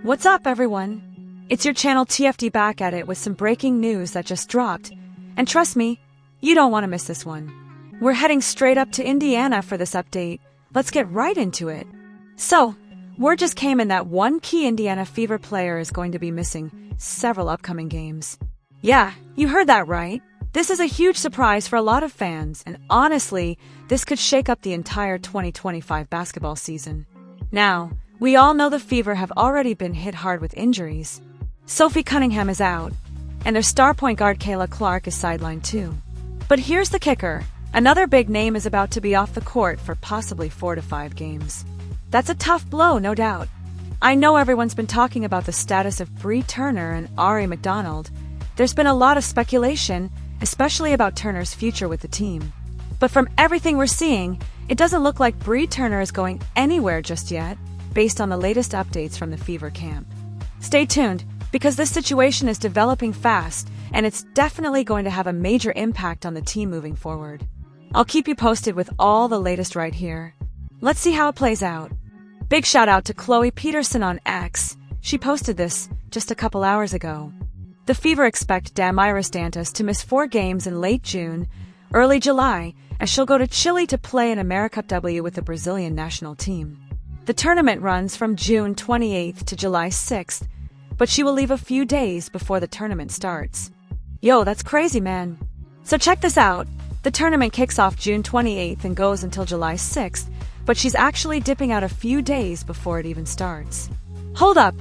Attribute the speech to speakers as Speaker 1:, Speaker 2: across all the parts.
Speaker 1: What's up, everyone? It's your channel TFD back at it with some breaking news that just dropped. And trust me, you don't want to miss this one. We're heading straight up to Indiana for this update. Let's get right into it. So, word just came in that one key Indiana Fever player is going to be missing several upcoming games. Yeah, you heard that right. This is a huge surprise for a lot of fans, and honestly, this could shake up the entire 2025 basketball season. Now, we all know the Fever have already been hit hard with injuries. Sophie Cunningham is out, and their star point guard Kayla Clark is sidelined too. But here's the kicker. Another big name is about to be off the court for possibly 4 to 5 games. That's a tough blow, no doubt. I know everyone's been talking about the status of Bree Turner and Ari McDonald. There's been a lot of speculation, especially about Turner's future with the team. But from everything we're seeing, it doesn't look like Bree Turner is going anywhere just yet, based on the latest updates from the Fever camp. Stay tuned, because this situation is developing fast, and it's definitely going to have a major impact on the team moving forward. I'll keep you posted with all the latest right here. Let's see how it plays out. Big shout out to Chloe Peterson on X. She posted this just a couple hours ago. The Fever expect Damiris Dantas to miss 4 games in late June, early July, as she'll go to Chile to play in AmeriCupW with the Brazilian national team. The tournament runs from June 28th to July 6th, but she will leave a few days before the tournament starts. Yo, that's crazy, man. So check this out. The tournament kicks off June 28th and goes until July 6th, but she's actually dipping out a few days before it even starts. Hold up!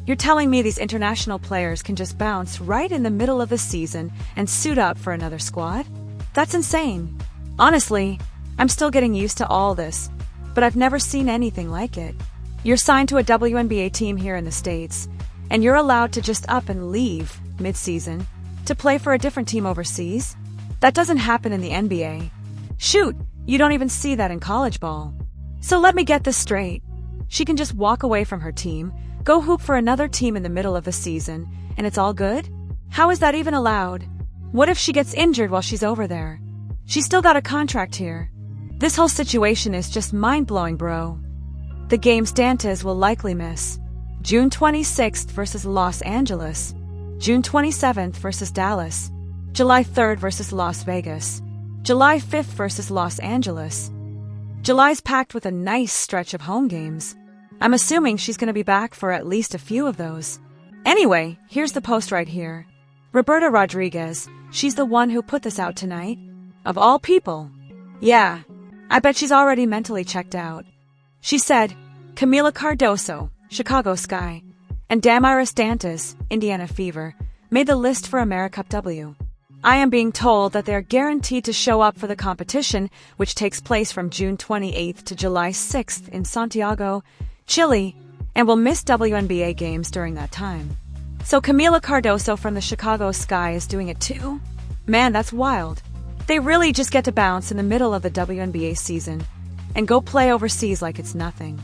Speaker 1: You're telling me these international players can just bounce right in the middle of the season and suit up for another squad? That's insane. Honestly, I'm still getting used to all this, but I've never seen anything like it. You're signed to a WNBA team here in the States, and you're allowed to just up and leave mid-season to play for a different team overseas? That doesn't happen in the NBA. Shoot, you don't even see that in college ball. So let me get this straight. She can just walk away from her team, go hoop for another team in the middle of the season, and it's all good? How is that even allowed? What if she gets injured while she's over there? She's still got a contract here. This whole situation is just mind-blowing, bro. The games Dantas will likely miss: June 26th versus Los Angeles, June 27th versus Dallas, July 3rd versus Las Vegas, July 5th versus Los Angeles. July's packed with a nice stretch of home games. I'm assuming she's going to be back for at least a few of those. Anyway, here's the post right here. Roberta Rodriguez, she's the one who put this out tonight. Of all people. Yeah, I bet she's already mentally checked out. She said, Camila Cardoso, Chicago Sky, and Damiris Dantas, Indiana Fever, made the list for AmeriCupW. I am being told that they're guaranteed to show up for the competition, which takes place from June 28th to July 6th in Santiago, Chile, and will miss WNBA games during that time. So Camila Cardoso from the Chicago Sky is doing it too? Man, that's wild. They really just get to bounce in the middle of the WNBA season and go play overseas like it's nothing.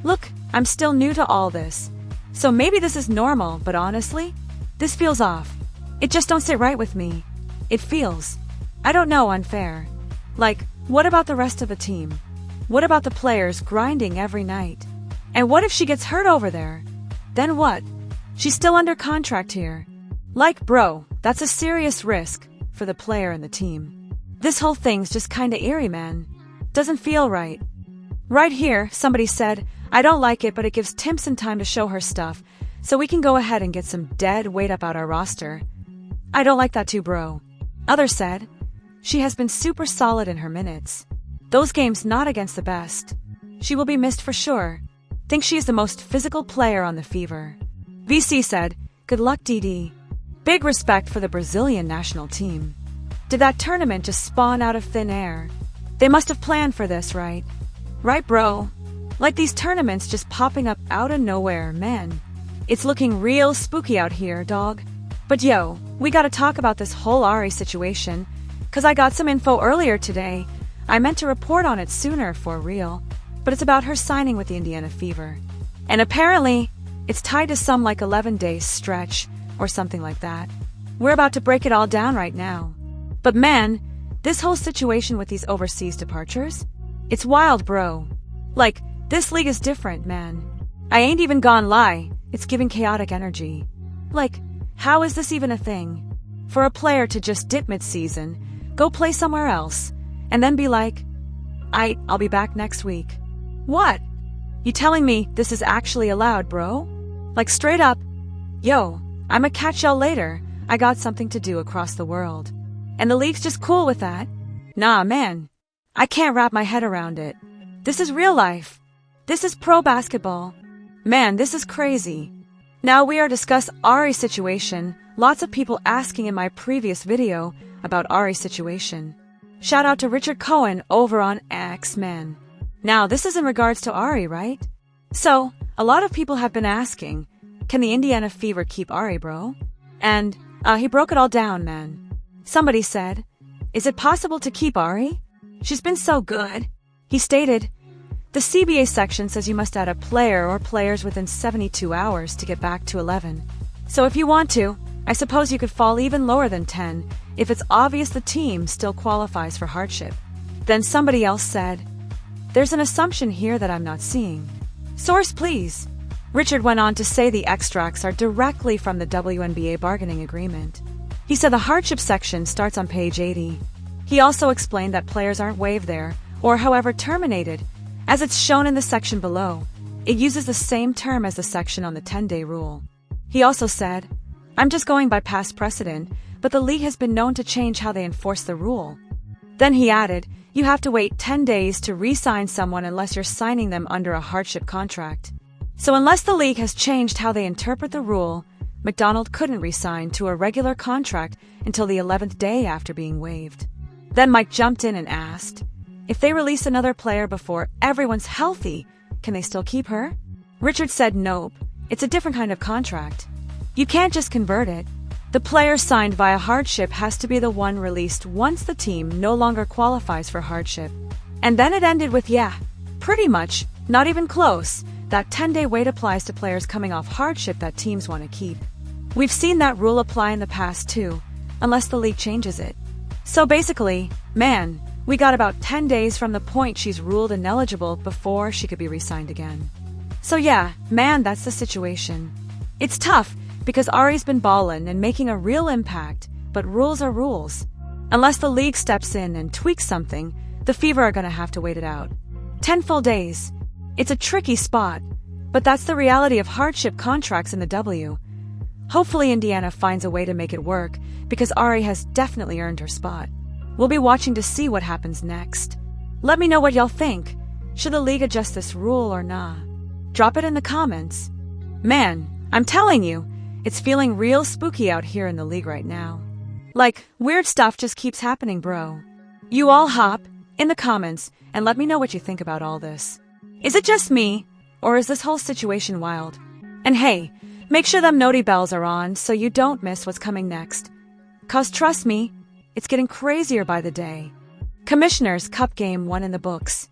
Speaker 1: Look, I'm still new to all this, so maybe this is normal, but honestly, this feels off. It just don't sit right with me. It feels, I don't know, unfair. Like, what about the rest of the team? What about the players grinding every night? And what if she gets hurt over there? Then what? She's still under contract here. Like, bro, that's a serious risk for the player and the team. This whole thing's just kinda eerie, man. Doesn't feel right. Right here, somebody said, I don't like it, but it gives Timpson time to show her stuff, so we can go ahead and get some dead weight up out our roster. I don't like that too, bro. Others said, she has been super solid in her minutes. Those games not against the best. She will be missed for sure. Think she is the most physical player on the Fever. VC said, good luck, DD. Big respect for the Brazilian national team. Did that tournament just spawn out of thin air? They must have planned for this, right? Right, bro? Like these tournaments just popping up out of nowhere, man. It's looking real spooky out here, dog. But yo, we gotta talk about this whole Ari situation, 'cause I got some info earlier today. I meant to report on it sooner for real, but it's about her signing with the Indiana Fever. And apparently, it's tied to some 11-day stretch or something like that. We're about to break it all down right now. But man, this whole situation with these overseas departures, it's wild, bro. Like, this league is different, man. I ain't even gonna lie. It's giving chaotic energy. Like, how is this even a thing? For a player to just dip mid-season, go play somewhere else, and then be like, I'll be back next week. What? You telling me this is actually allowed, bro? Like straight up, yo, I'ma catch y'all later. I got something to do across the world. And the league's just cool with that? Nah, man. I can't wrap my head around it. This is real life. This is pro basketball. Man, this is crazy. Now we are discuss Ari's situation. Lots of people asking in my previous video about Ari's situation. Shout out to Richard Cohen over on X-Men. Now this is in regards to Ari, right? So, a lot of people have been asking, can the Indiana Fever keep Ari, bro? And, he broke it all down, man. Somebody said, is it possible to keep Ari? She's been so good. He stated, the CBA section says you must add a player or players within 72 hours to get back to 11. So if you want to, I suppose you could fall even lower than 10 if it's obvious the team still qualifies for hardship. Then somebody else said, there's an assumption here that I'm not seeing. Source, please. Richard went on to say the extracts are directly from the WNBA bargaining agreement. He said the hardship section starts on page 80. He also explained that players aren't waived there, or however terminated, as it's shown in the section below. It uses the same term as the section on the 10-day rule. He also said, I'm just going by past precedent, but the league has been known to change how they enforce the rule. Then he added, you have to wait 10 days to re-sign someone unless you're signing them under a hardship contract. So unless the league has changed how they interpret the rule, McDonald couldn't re-sign to a regular contract until the 11th day after being waived. Then Mike jumped in and asked, if they release another player before everyone's healthy, can they still keep her? Richard said nope, it's a different kind of contract. You can't just convert it. The player signed via hardship has to be the one released once the team no longer qualifies for hardship. And then it ended with, yeah, pretty much, not even close, that 10-day wait applies to players coming off hardship that teams want to keep. We've seen that rule apply in the past too, unless the league changes it. So basically, man, we got about 10 days from the point she's ruled ineligible before she could be re-signed again. So yeah, man, that's the situation. It's tough, because Ari's been ballin' and making a real impact, but rules are rules. Unless the league steps in and tweaks something, the Fever are gonna have to wait it out. 10 full days. It's a tricky spot, but that's the reality of hardship contracts in the W. Hopefully Indiana finds a way to make it work, because Ari has definitely earned her spot. We'll be watching to see what happens next. Let me know what y'all think. Should the league adjust this rule or nah? Drop it in the comments. Man, I'm telling you, it's feeling real spooky out here in the league right now. Like, weird stuff just keeps happening, bro. You all hop in the comments and let me know what you think about all this. Is it just me, or is this whole situation wild? And hey, make sure them noti bells are on so you don't miss what's coming next. 'Cause trust me, it's getting crazier by the day. Commissioner's Cup Game 1 in the books.